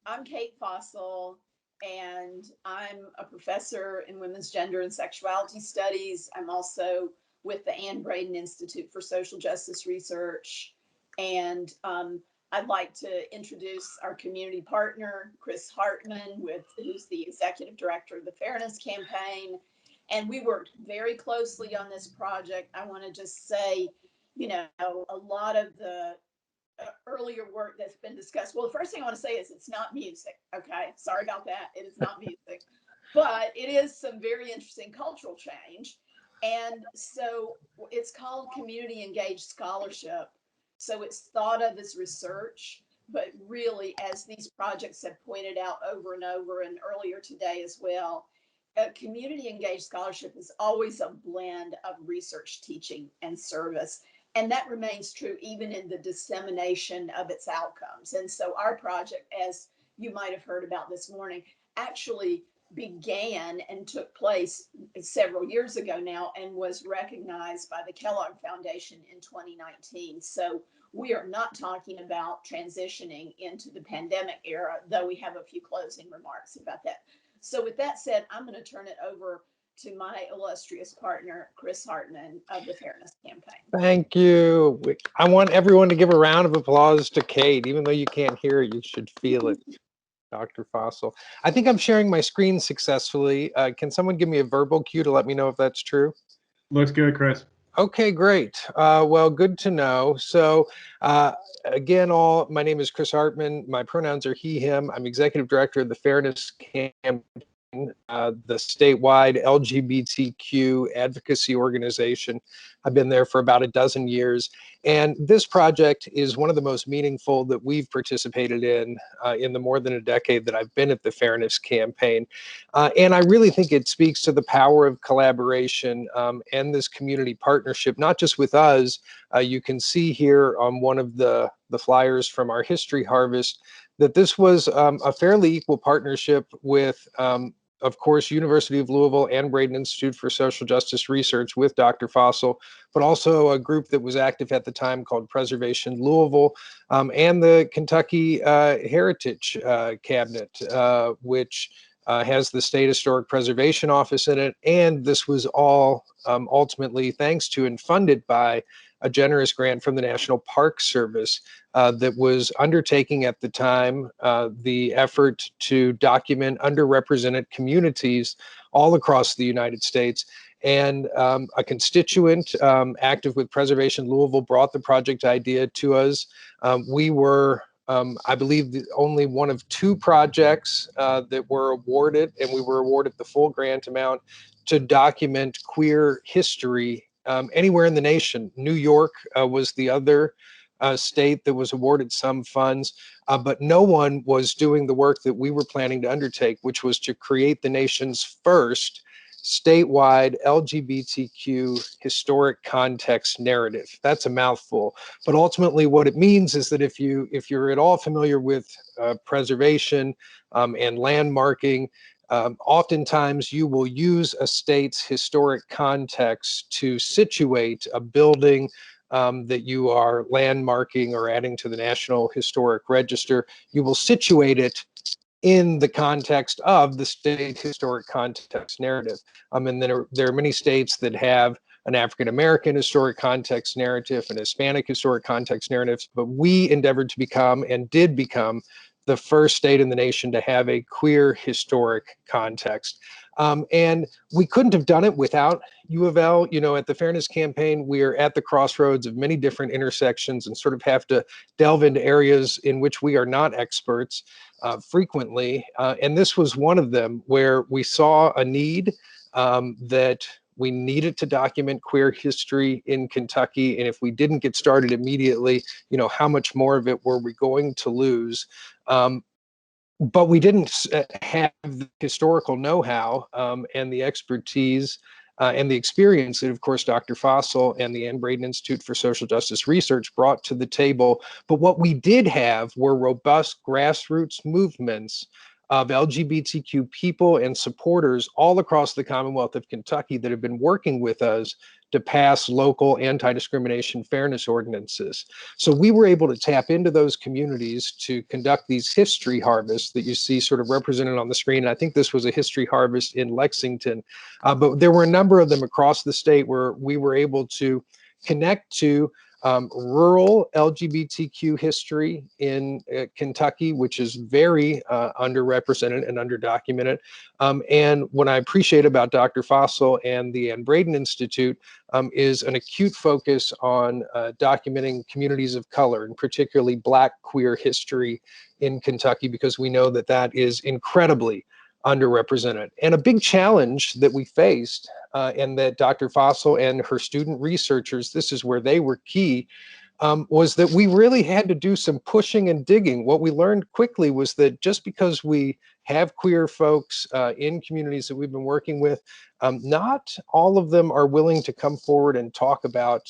I'm Cate Fosl, and I'm a professor in women's gender and sexuality studies. I'm also with the Braden Institute for Social Justice Research. And I'd like to introduce our community partner, Chris Hartman, who's the executive director of the Fairness Campaign. And we worked very closely on this project. I want to just say, a lot of the earlier work that's been discussed. Well, the first thing I want to say is it's not music. Okay. Sorry about that. It is not music, but it is some very interesting cultural change. And so it's called community engaged scholarship. So it's thought of as research, but really, as these projects have pointed out over and over, and earlier today as well, community engaged scholarship is always a blend of research, teaching, and service. And that remains true even in the dissemination of its outcomes. And so our project, as you might have heard about this morning, actually began and took place several years ago now and was recognized by the Kellogg Foundation in 2019. So we are not talking about transitioning into the pandemic era, though we have a few closing remarks about that. So with that said, I'm going to turn it over to my illustrious partner, Chris Hartman of the Fairness Campaign. Thank you. I want everyone to give a round of applause to Cate. Even though you can't hear it, you should feel it, Dr. Fosl. I think I'm sharing my screen successfully. Can someone give me a verbal cue to let me know if that's true? Looks good, Chris. Okay, great. Well, good to know. So again, my name is Chris Hartman. My pronouns are he, him. I'm executive director of the Fairness Campaign, the statewide LGBTQ advocacy organization. I've been there for about a dozen years. And this project is one of the most meaningful that we've participated in the more than a decade that I've been at the Fairness Campaign. And I really think it speaks to the power of collaboration and this community partnership, not just with us. You can see here on one of the flyers from our history harvest that this was a fairly equal partnership with of course, University of Louisville and Braden Institute for Social Justice Research with Dr. Fosl, but also a group that was active at the time called Preservation Louisville, and the Kentucky Heritage Cabinet, which has the State Historic Preservation Office in it. And this was all ultimately thanks to and funded by a generous grant from the National Park Service that was undertaking at the time the effort to document underrepresented communities all across the United States. And a constituent active with Preservation Louisville brought the project idea to us. We were, I believe, only one of two projects that were awarded, and we were awarded the full grant amount to document queer history anywhere in the nation. New York was the other state that was awarded some funds, but no one was doing the work that we were planning to undertake, which was to create the nation's first statewide LGBTQ historic context narrative. That's a mouthful, but ultimately what it means is that if you're at all familiar with preservation and landmarking, oftentimes you will use a state's historic context to situate a building that you are landmarking or adding to the National Historic Register. You will situate it in the context of the state historic context narrative. And then there are many states that have an African-American historic context narrative, an Hispanic historic context narrative, but we endeavored to become and did become the first state in the nation to have a queer historic context. And we couldn't have done it without UofL. You know, at the Fairness Campaign, we're at the crossroads of many different intersections and sort of have to delve into areas in which we are not experts frequently. And this was one of them where we saw a need that we needed to document queer history in Kentucky. And if we didn't get started immediately, you know, how much more of it were we going to lose? But we didn't have the historical know-how and the expertise and the experience that, of course, Dr. Fosl and the Braden Institute for Social Justice Research brought to the table. But what we did have were robust grassroots movements of LGBTQ people and supporters all across the Commonwealth of Kentucky that have been working with us to pass local anti-discrimination fairness ordinances. So we were able to tap into those communities to conduct these history harvests that you see sort of represented on the screen. And I think this was a history harvest in Lexington, but there were a number of them across the state where we were able to connect to rural LGBTQ history in Kentucky, which is very underrepresented and underdocumented. And what I appreciate about Dr. Fosl and the Anne Braden Institute is an acute focus on documenting communities of color, and particularly Black queer history in Kentucky, because we know that that is incredibly underrepresented. And a big challenge that we faced, and that Dr. Fosl and her student researchers, this is where they were key, was that we really had to do some pushing and digging. What we learned quickly was that just because we have queer folks in communities that we've been working with, not all of them are willing to come forward and talk about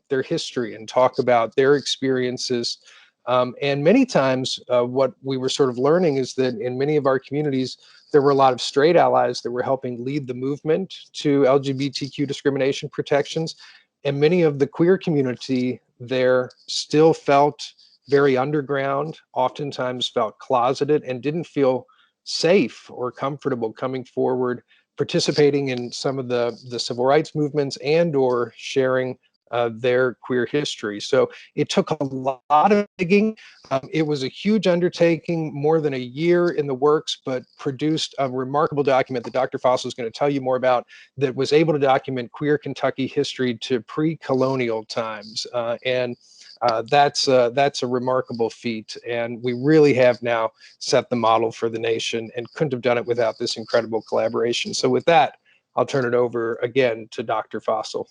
their history and talk about their experiences. And many times what we were sort of learning is that in many of our communities, there were a lot of straight allies that were helping lead the movement to LGBTQ discrimination protections. And many of the queer community there still felt very underground, oftentimes felt closeted, and didn't feel safe or comfortable coming forward, participating in some of the civil rights movements and or sharing their queer history. So it took a lot of digging. It was a huge undertaking, more than a year in the works, but produced a remarkable document that Dr. Fosl is going to tell you more about, that was able to document queer Kentucky history to pre-colonial times. That's a remarkable feat. And we really have now set the model for the nation, and couldn't have done it without this incredible collaboration. So with that, I'll turn it over again to Dr. Fosl.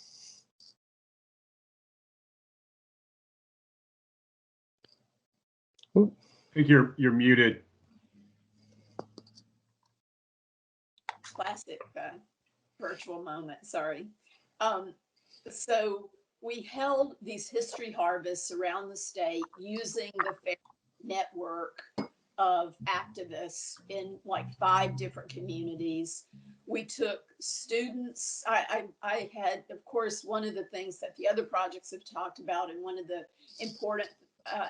I think you're muted. Classic virtual moment, sorry. So we held these history harvests around the state using the FAIR network of activists in like 5 different communities. We took students. I had, of course, one of the things that the other projects have talked about, and one of the important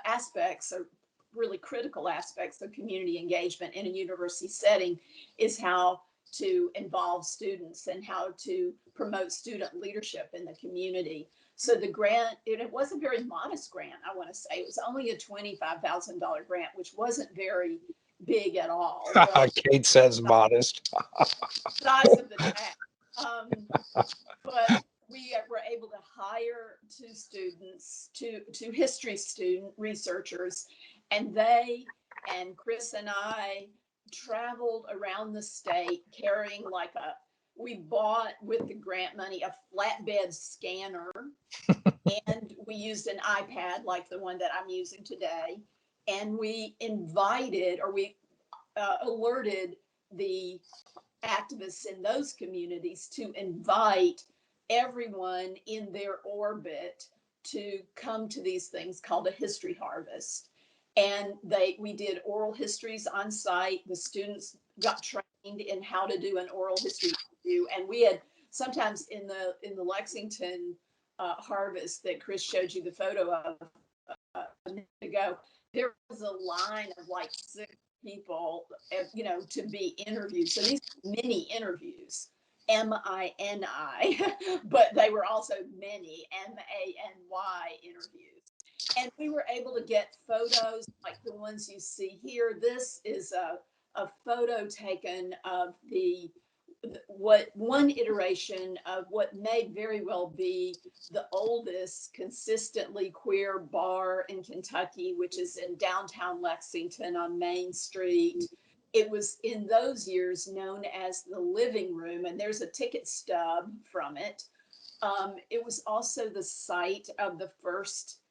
aspects, or really critical aspects of community engagement in a university setting, is how to involve students and how to promote student leadership in the community. So the grant, it was a very modest grant, I want to say. It was only a $25,000 grant, which wasn't very big at all. Cate says modest. Size of the tax. But we were able to hire 2 students, two history student researchers, and they and Chris and I traveled around the state carrying we bought with the grant money a flatbed scanner, and we used an iPad like the one that I'm using today. And we invited, or we alerted the activists in those communities to invite everyone in their orbit to come to these things called a history harvest. And we did oral histories on site. The students got trained in how to do an oral history review. And we had sometimes in the Lexington harvest that Chris showed you the photo of a minute ago, there was a line of like 6 people, to be interviewed. So these mini interviews, MINI, but they were also many, MANY interviews. And we were able to get photos like the ones you see here. This is a photo taken of one iteration of what may very well be the oldest consistently queer bar in Kentucky, which is in downtown Lexington on Main Street. It was in those years known as the living room, and there's a ticket stub from it. It was also the site of the first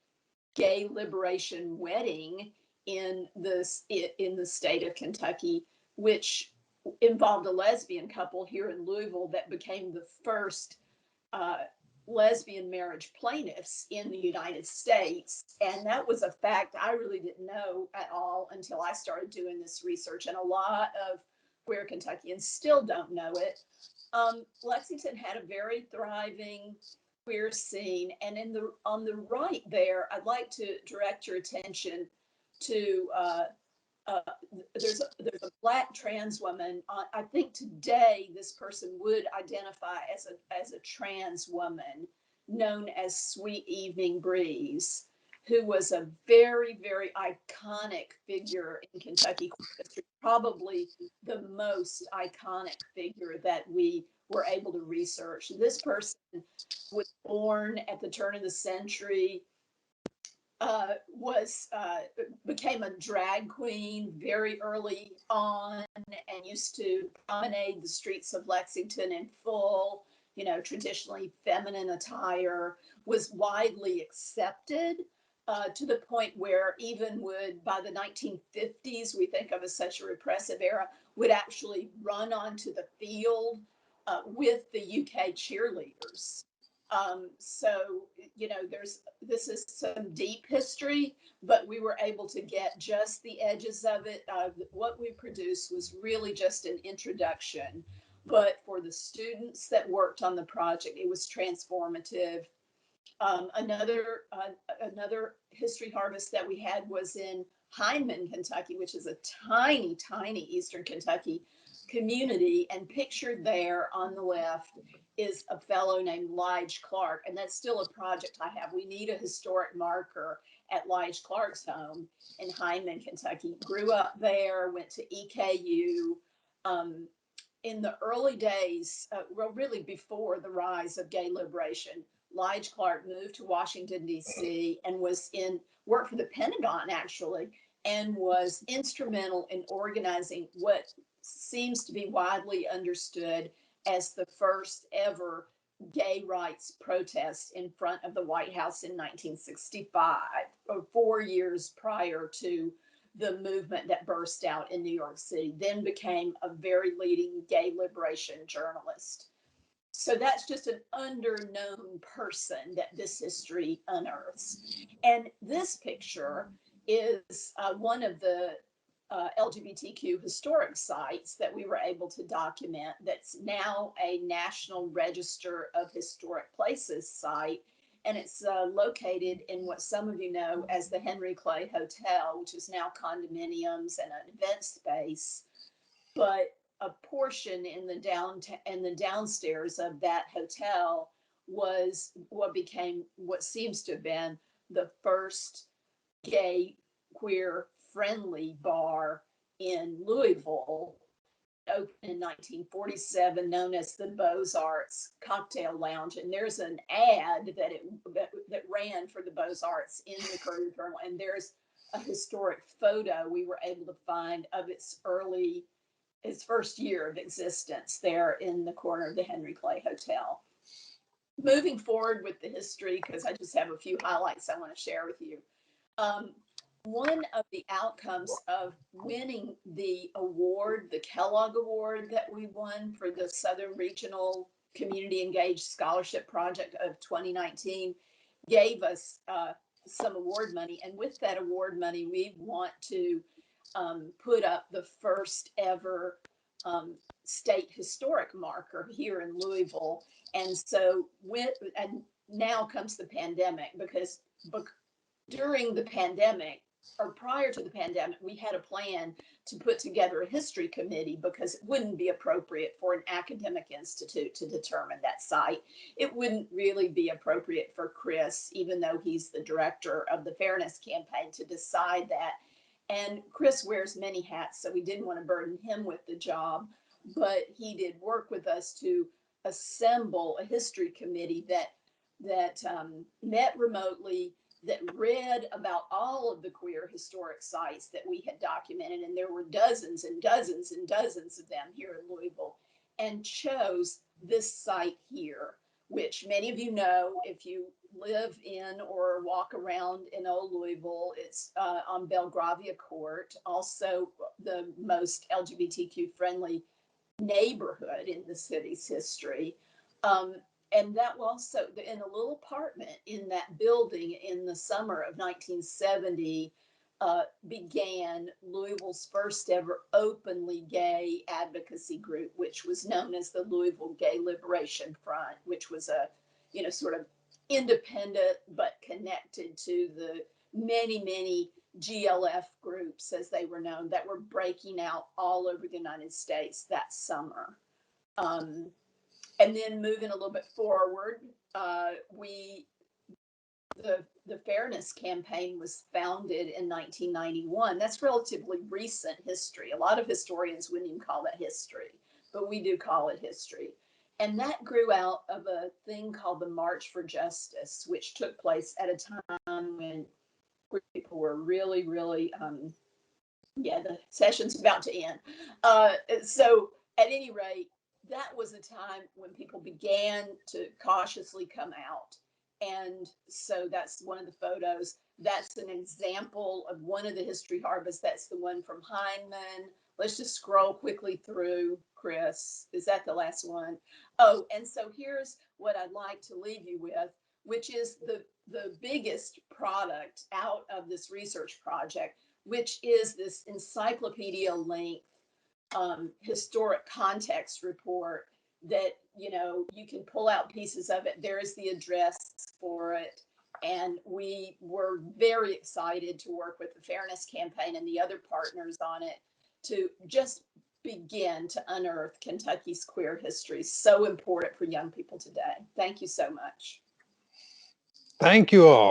gay liberation wedding in the state of Kentucky, which involved a lesbian couple here in Louisville that became the first lesbian marriage plaintiffs in the United States. And that was a fact I really didn't know at all until I started doing this research. And a lot of queer Kentuckians still don't know it. Lexington had a very thriving queer scene, and on the right there, I'd like to direct your attention to uh, there's a Black trans woman. I think today this person would identify as a trans woman, known as Sweet Evening Breeze, who was a very iconic figure in Kentucky history, probably the most iconic figure that we were able to research. This person was born at the turn of the century, was became a drag queen very early on, and used to promenade the streets of Lexington in full, traditionally feminine attire. Was widely accepted, to the point where even would, by the 1950s, we think of as such a repressive era, would actually run onto the field with the UK cheerleaders. So, this is some deep history, but we were able to get just the edges of it. What we produced was really just an introduction, but for the students that worked on the project, it was transformative. Another history harvest that we had was in Hartman, Kentucky, which is a tiny Eastern Kentucky community. And pictured there on the left is a fellow named Lige Clark. And that's still a project I have. We need a historic marker at Lige Clark's home in Hartman, Kentucky. Grew up there, went to EKU. In the early days, well, really before the rise of gay liberation, Lige Clark moved to Washington, D.C. and worked for the Pentagon, actually, and was instrumental in organizing what seems to be widely understood as the first ever gay rights protest in front of the White House in 1965, or 4 years prior to the movement that burst out in New York City, then became a very leading gay liberation journalist. So that's just an underknown person that this history unearths. And this picture is one of the LGBTQ historic sites that we were able to document, that's now a National Register of Historic Places site. And it's located in what some of you know as the Henry Clay Hotel, which is now condominiums and an event space. But a portion in the downstairs of that hotel was what seems to have been the first gay, queer friendly bar in Louisville, opened in 1947, known as the Beaux-Arts Cocktail Lounge. And there's an ad that ran for the Beaux-Arts in the Courier Journal. And there's a historic photo we were able to find of its first year of existence there in the corner of the Henry Clay Hotel. Moving forward with the history, because I just have a few highlights I want to share with you. One of the outcomes of winning the award, the Kellogg Award that we won for the Southern Regional Community Engaged Scholarship Project of 2019, gave us some award money. And with that award money, we want to put up the first ever state historic marker here in Louisville. And so and now comes the pandemic, because during the pandemic, or prior to the pandemic, we had a plan to put together a history committee, because it wouldn't be appropriate for an academic institute to determine that site. It wouldn't really be appropriate for Chris, even though he's the director of the Fairness Campaign, to decide that. And Chris wears many hats, so we didn't want to burden him with the job, but he did work with us to assemble a history committee that met remotely, that read about all of the queer historic sites that we had documented, and there were dozens and dozens and dozens of them here in Louisville, and chose this site here, which many of you know if you live in or walk around in old Louisville. It's on Belgravia Court, also the most LGBTQ friendly neighborhood in the city's history. And that was also in a little apartment in that building in the summer of 1970. began Louisville's first ever openly gay advocacy group, which was known as the Louisville Gay Liberation Front, which was a, sort of independent but connected to the many GLF groups, as they were known, that were breaking out all over the United States that summer. And then moving a little bit forward, the Fairness Campaign was founded in 1991. That's relatively recent history. A lot of historians wouldn't even call that history, but we do call it history. And that grew out of a thing called the March for Justice, which took place at a time when people were really, the session's about to end. So at any rate, that was a time when people began to cautiously come out. And so that's one of the photos. That's an example of one of the history harvests. That's the one from Hartman. Let's just scroll quickly through, Chris. Is that the last one? Oh, and so here's what I'd like to leave you with, which is the biggest product out of this research project, which is this encyclopedia length historic context report that, you can pull out pieces of it. There is the address for it. And we were very excited to work with the Fairness Campaign and the other partners on it to just begin to unearth Kentucky's queer history, so important for young people today. Thank you so much. Thank you all.